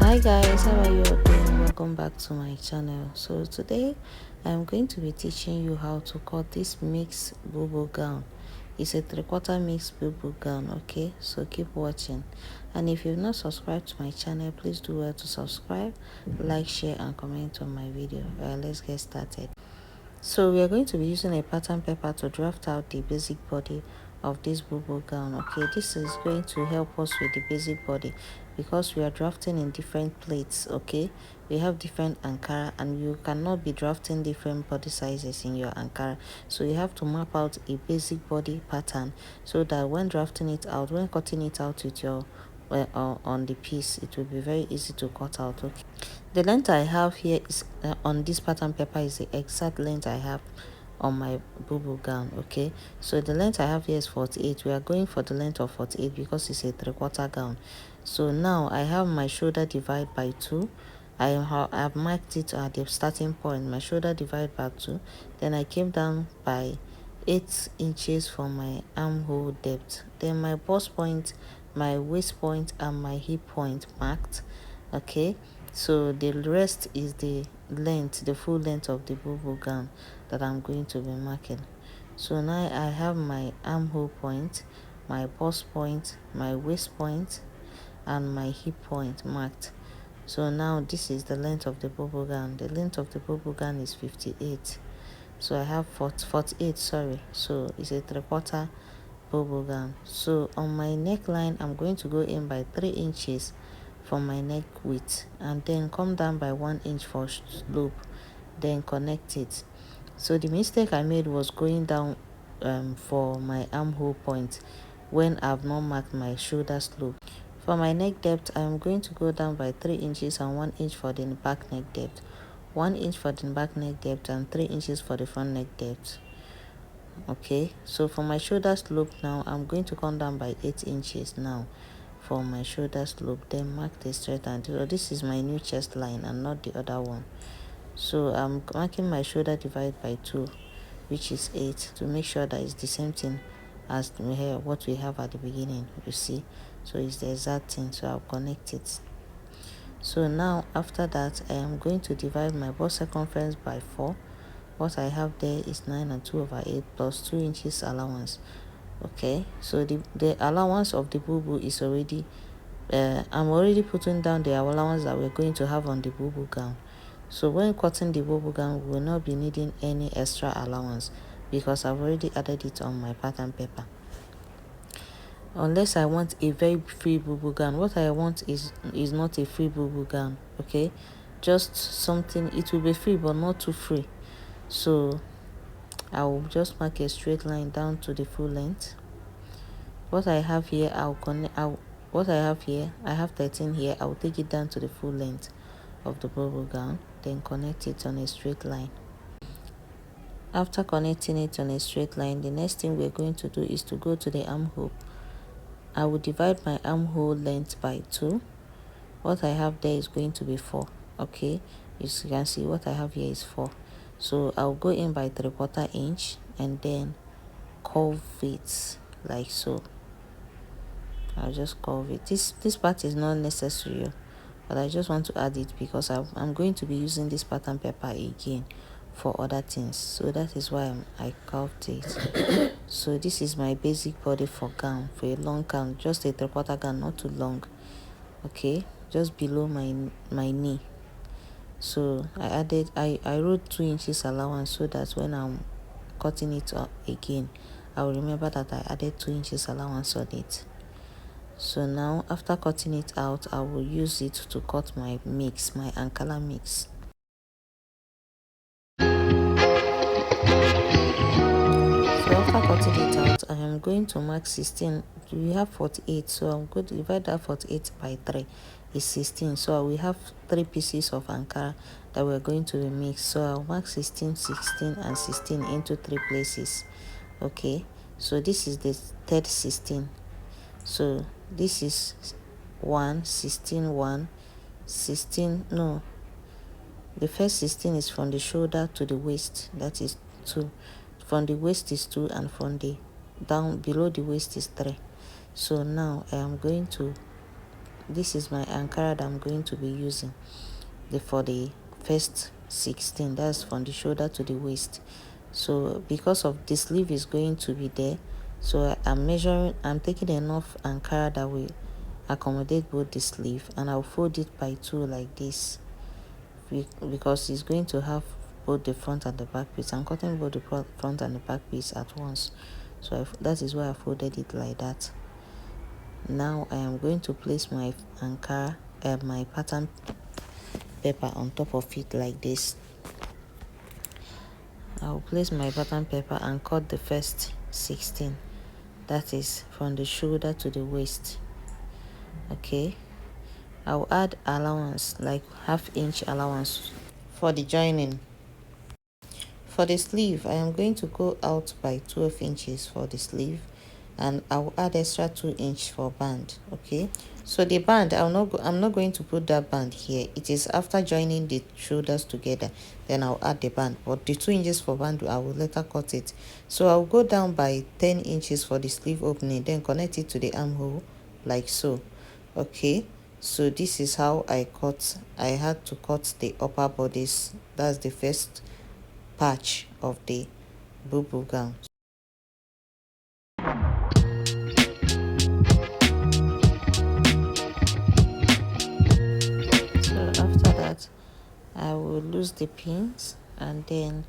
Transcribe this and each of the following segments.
Hi guys, how are you all doing? Welcome back to my channel. So today I'm going to be teaching you how to cut this mixed bubu gown. It's a 3/4 mixed bubu gown. Okay, so keep watching, and if you've not subscribed to my channel, please do well to subscribe, like, share and comment on my video. Let's get started. So we are going to be using a pattern paper to draft out the basic body of this bubu gown. Okay, this is going to help us with the basic body because we are drafting in different plates. Okay, we have different Ankara and you cannot be drafting different body sizes in your Ankara, so you have to map out a basic body pattern so that when drafting it out, when cutting it out with your on the piece, it will be very easy to cut out. Okay, the length I have here is on this pattern paper is the exact length I have on my bubu gown. Okay, so the length I have here is 48. We are going for the length of 48 because it's a 3/4 gown. So now I have my shoulder divide by 2. I have marked it at the starting point, my shoulder divide by 2. Then I came down by 8 inches from my armhole depth. Then my bust point, my waist point and my hip point marked. Okay, so the rest is the length, the full length of the bubu gown that I'm going to be marking. So now I have my armhole point, my bust point, my waist point and my hip point marked. So now this is the length of the bubu gown. The length of the bubu gown is 58. So I have 48, sorry. So it's a 3/4 bubu gown. So on my neckline, I'm going to go in by 3 inches from my neck width and then come down by 1 inch for loop, then connect it. So the mistake I made was going down for my armhole point when I've not marked my shoulder slope. For my neck depth, I'm going to go down by 3 inches and 1 inch for the back neck depth, 1 inch for the back neck depth and 3 inches for the front neck depth. Okay, so for my shoulder slope now, I'm going to come down by 8 inches now for my shoulder slope, then mark the straight line. So this is my new chest line and not the other one. So I'm marking my shoulder divide by 2, which is 8, to make sure that it's the same thing as what we have at the beginning. You see, so it's the exact thing. So I'll connect it. So now after that, I am going to divide my bust circumference by 4. What I have there is 9 and 2/8 plus 2 inches allowance. Okay, so the allowance of the bubu is already I'm already putting down the allowance that we're going to have on the bubu gown. So when cutting the bubu gown, we will not be needing any extra allowance because I've already added it on my pattern paper. Unless I want a very free bubu gown. What I want is not a free bubu gown. Okay, just something, it will be free but not too free. So I will just mark a straight line down to the full length. What I have here, what I have here, I have 13 here. I will take it down to the full length of the bubu gown, then connect it on a straight line. After connecting it on a straight line, the next thing we're going to do is to go to the armhole. I will divide my armhole length by 2. What I have there is going to be 4. Okay, as you can see, what I have here is 4. So I'll go in by 3/4 inch and then curve it like so. I'll just curve it. This part is not necessary, but I just want to add it because I'm going to be using this pattern paper again for other things, so that is why I curved it. So this is my basic body for gown, for a long gown, just a 3/4 gown, not too long. Okay, just below my knee. So I wrote 2 inches allowance so that when I'm cutting it up again, I will remember that I added 2 inches allowance on it. So now after cutting it out, I will use it to cut my mix, my Ankara mix. So after cutting it out, I am going to mark 16. We have 48, so I'm going to divide that 48 by 3 is 16. So we have 3 pieces of Ankara that we're going to mix. So I'll mark 16, 16 and 16 into 3 places. Okay, so this is the third 16. So this is 1, 16, 1, 16, no, the first 16 is from the shoulder to the waist, that is 2. From the waist is 2 and from the down below the waist is 3. So now I am going to this is my Ankara that I'm going to be using for the first 16. That's from the shoulder to the waist. So because of the sleeve is going to be there, so I'm taking enough Ankara that will accommodate both the sleeve, and I'll fold it by 2 like this, because it's going to have both the front and the back piece. I'm cutting both the front and the back piece at once, so that is why I folded it like that. Now I am going to place my Ankara, my pattern paper on top of it like this. I'll place my pattern paper and cut the first 16, that is from the shoulder to the waist. Okay, I'll add allowance, like half-inch allowance for the joining. For the sleeve, I am going to go out by 12 inches for the sleeve, and I will add extra 2 inch for band. Okay, so the band, I'm not going to put that band here. It is after joining the shoulders together, then I'll add the band. But the 2 inches for band, I will later cut it. So I'll go down by 10 inches for the sleeve opening, then connect it to the armhole like so. Okay, so this is how I had to cut the upper bodice. That's the first patch of the bubu gown. So after that, I will lose the pins and then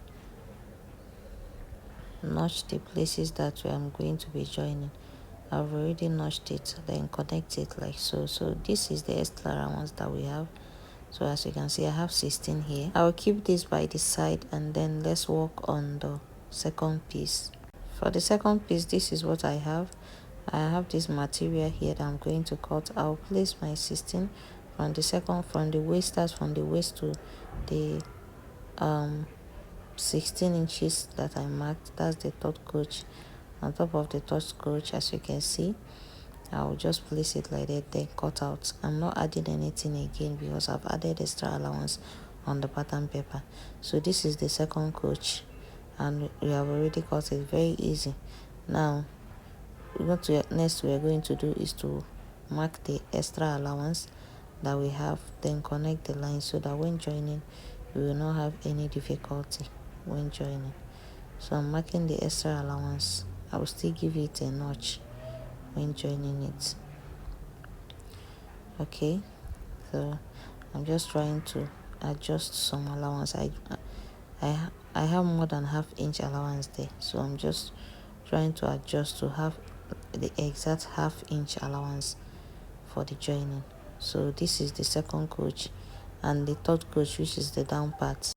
notch the places that I'm going to be joining. I've already notched it, then connect it like so. So this is the extra ones that we have. So as you can see, I have 16 here. I will keep this by the side, and then let's work on the second piece. For the second piece, this is what I have. I have this material here that I'm going to cut. I'll place my 16 from the waist, that's from the waist to the 16 inches that I marked. That's the third coach. On top of the third coach, as you can see, I'll just place it like that, then cut out. I'm not adding anything again because I've added extra allowance on the pattern paper. So this is the second coach, and we have already cut it. Very easy. Now next we're going to do is to mark the extra allowance that we have, then connect the line so that when joining we will not have any difficulty when joining. So I'm marking the extra allowance. I will still give it a notch when joining it. Okay, so I'm just trying to adjust some allowance. I have more than half-inch allowance there, so I'm just trying to adjust to have the exact half-inch allowance for the joining. So this is the second coach, and the third coach, which is the down part.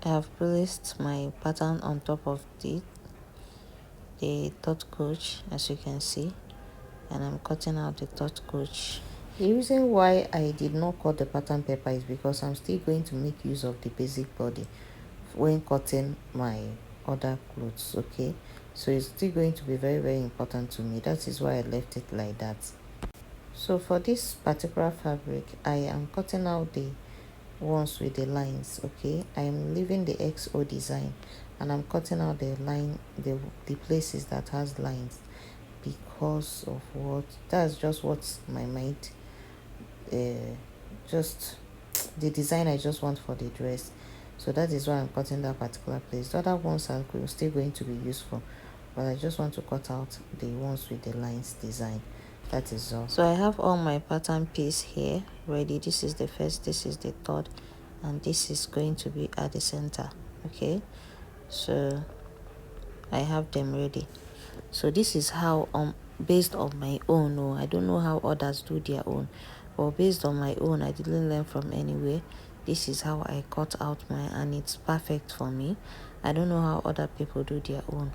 I have placed my pattern on top of the third coach, as you can see, and I'm cutting out the third coach. The reason why I did not cut the pattern paper is because I'm still going to make use of the basic body when cutting my other clothes. Okay, so it's still going to be very, very important to me. That is why I left it like that. So for this particular fabric, I am cutting out the ones with the lines. Okay, I am leaving the XO design, and I'm cutting out the the places that has lines, because of that's just what my mind just the design I just want for the dress. So that is why I'm cutting that particular place. The other ones are still going to be useful, but I just want to cut out the ones with the lines design. That is all. So I have all my pattern piece here ready. This is the first, this is the third, and this is going to be at the center. Okay, so I have them ready. So this is how based on my own. I don't know how others do their own, but based on my own, I didn't learn from anywhere. This is how I cut out mine, and it's perfect for me. I don't know how other people do their own.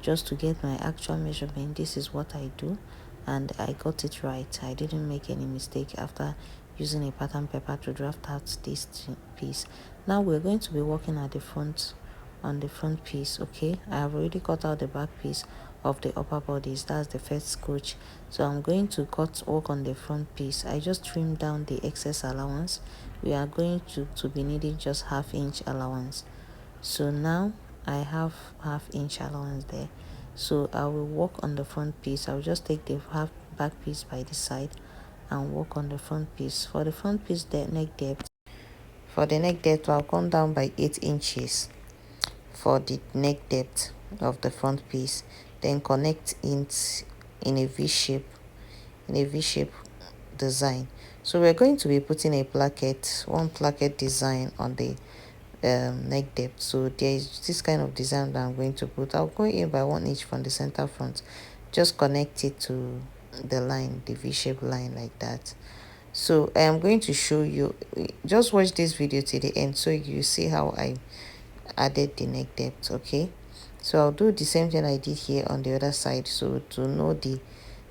Just to get my actual measurement, this is what I do, and I got it right. I didn't make any mistake after using a pattern paper to draft out this piece. Now we're going to be working at the front, on the front piece. Okay, I have already cut out the back piece of the upper bodies. That's the first coach. So I'm going to work on the front piece. I just trimmed down the excess allowance. We are going to be needing just half-inch allowance. So now I have half-inch allowance there. So I will work on the front piece. I'll just take the half back piece by the side and work on the front piece. For the front piece, the neck depth, for the neck depth, I'll come down by 8 inches for the neck depth of the front piece, then connect it in a v shape design. So we're going to be putting one placket design on the neck depth. So there is this kind of design that I'm going to put. I'll go in by 1 inch from the center front, just connect it to the line, the v-shaped line, like that. So I am going to show you, just watch this video to the end so you see how I added the neck depth. Okay, so I'll do the same thing I did here on the other side. So to know the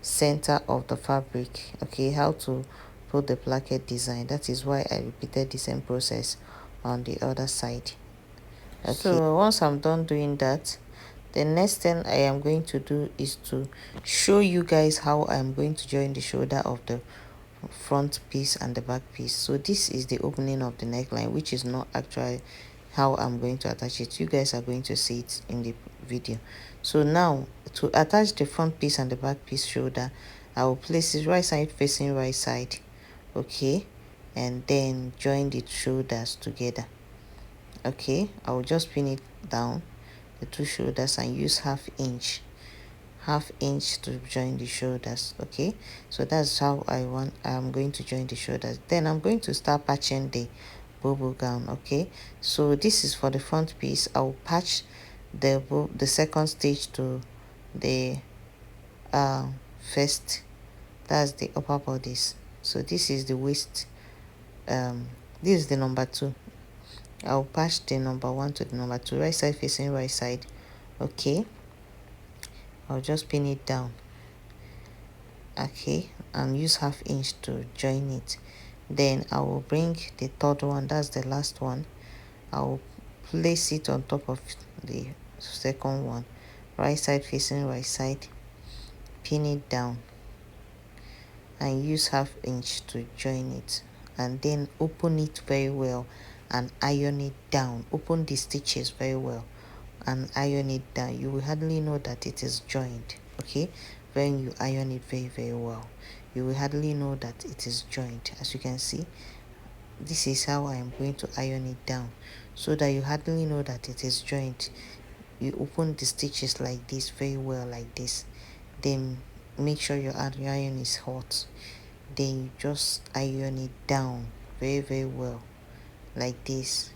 center of the fabric, okay, how to put the placket design, that is why I repeated the same process on the other side. Okay, so once I'm done doing that, the next thing I am going to do is to show you guys how I'm going to join the shoulder of the front piece and the back piece. So this is the opening of the neckline, which is not actually how I'm going to attach it. You guys are going to see it in the video. So now to attach the front piece and the back piece shoulder, I will place it right side facing right side, okay, and then join the shoulders together. Okay, I will just pin it down, the two shoulders, and use half inch to join the shoulders. Okay, so that's how I'm going to join the shoulders. Then I'm going to start patching the bobo gown. Okay, so this is for the front piece. I'll patch the second stitch to the first, that's the upper bodice. So this is the waist, this is the number 2. I'll patch the number 1 to the number 2, right side facing right side. Okay, I'll just pin it down, okay, and use half inch to join it. Then I will bring the third one, that's the last one. I will place it on top of the second one, right side facing right side, pin it down and use half inch to join it, and then open it very well and iron it down. Open the stitches very well and iron it down. You will hardly know that it is joined. Okay, when you iron it very well, you will hardly know that it is joined. As you can see, this is how I am going to iron it down, so that you hardly know that it is joined. You open the stitches like this very well, like this, then make sure your iron is hot, then you just iron it down very well, like this.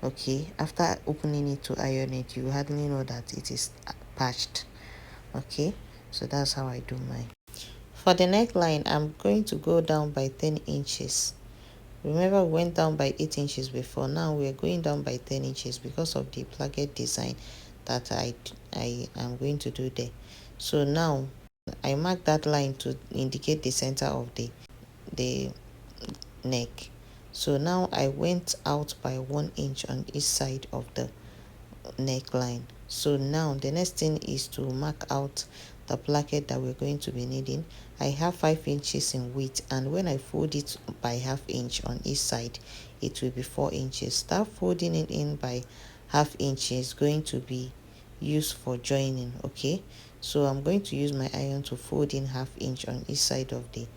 Okay, after opening it to iron it, you hardly know that it is patched. Okay, so that's how I do mine. For the neckline, I'm going to go down by 10 inches. Remember, we went down by 8 inches before. Now we're going down by 10 inches because of the placket design that I am going to do there. So now I mark that line to indicate the center of the neck. So now I went out by 1 inch on each side of the neckline. So now the next thing is to mark out the placket that we're going to be needing. I have 5 inches in width, and when I fold it by half inch on each side, it will be 4 inches. Start folding it in by half inch is going to be used for joining. Okay, so I'm going to use my iron to fold in half inch on each side of the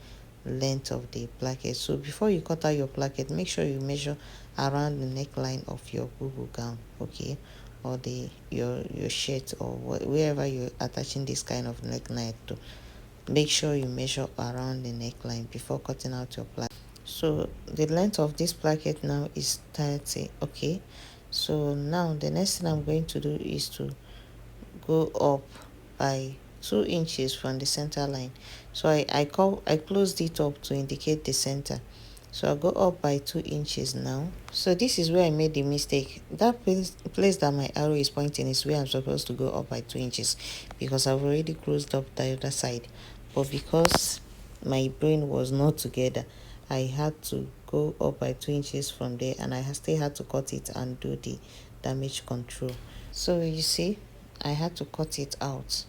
length of the placket. So before you cut out your placket, make sure you measure around the neckline of your bubu gown, okay, or your shirt, or wherever you're attaching this kind of neckline to. Make sure you measure around the neckline before cutting out your placket. So the length of this placket now is 30. Okay, so now the next thing I'm going to do is to go up by 2 inches from the center line. So I closed it up to indicate the center. So I'll go up by 2 inches now. So this is where I made the mistake. That place that my arrow is pointing is where I'm supposed to go up by 2 inches, because I've already closed up the other side. But because my brain was not together, I had to go up by 2 inches from there, and I still had to cut it and do the damage control. So you see, I had to cut it out.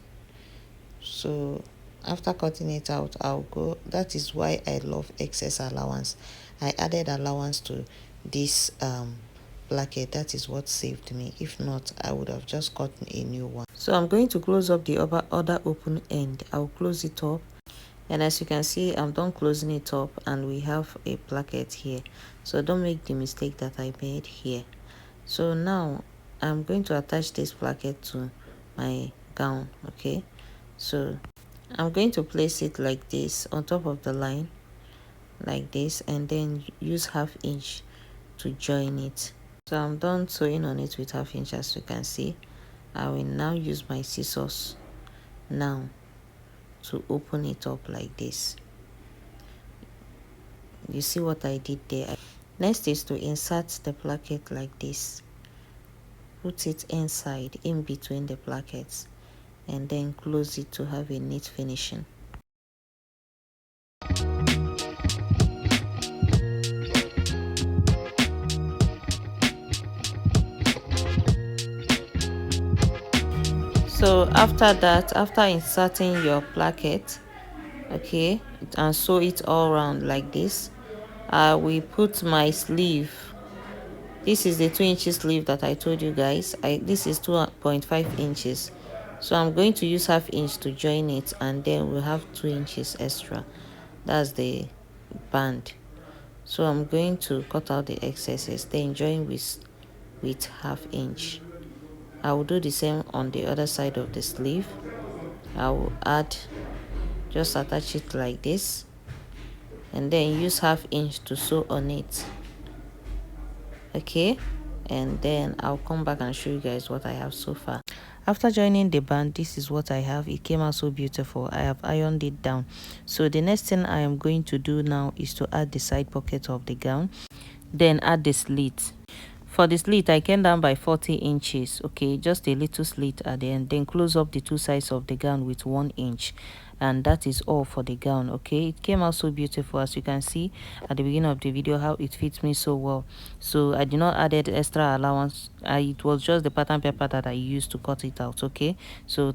So after cutting it out, I'll go. That is why I love excess allowance. I added allowance to this placket. That is what saved me. If not, I would have just cut a new one. So I'm going to close up the other open end. I'll close it up, And as you can see, I'm done closing it up and we have a placket here. So don't make the mistake that I made here. So now I'm going to attach this placket to my gown. Okay, so I'm going to place it like this on top of the line, like this, and then use 1/2 inch to join it. So I'm done sewing on it with 1/2 inch. As you can see, I will now use my scissors now to open it up like this. You see what I did there? Next is to insert the placket like this. Put it inside, in between the plackets, and then close it to have a neat finishing. So after that, after inserting your placket, okay, and sew it all around like this, I will put my sleeve. This is the 2-inch sleeve that I told you guys. This is 2.5 inches, so I'm going to use 1/2 inch to join it, and then we'll have 2 inches extra. That's the band. So I'm going to cut out the excesses, then join with 1/2 inch. I will do the same on the other side of the sleeve. I will just attach it like this, and then use 1/2 inch to sew on it. Okay, and then I'll come back and show you guys what I have so far. After joining the band, this is what I have. It came out so beautiful. I have ironed it down. So the next thing I am going to do now is to add the side pocket of the gown, then add the slit. For the slit, I came down by 40 inches, okay, just a little slit at the end, then close up the two sides of the gown with 1 inch, and that is all for the gown. Okay, it came out so beautiful, as you can see at the beginning of the video, how it fits me so well. So I did not add extra allowance. It was just the pattern paper that I used to cut it out. Okay, so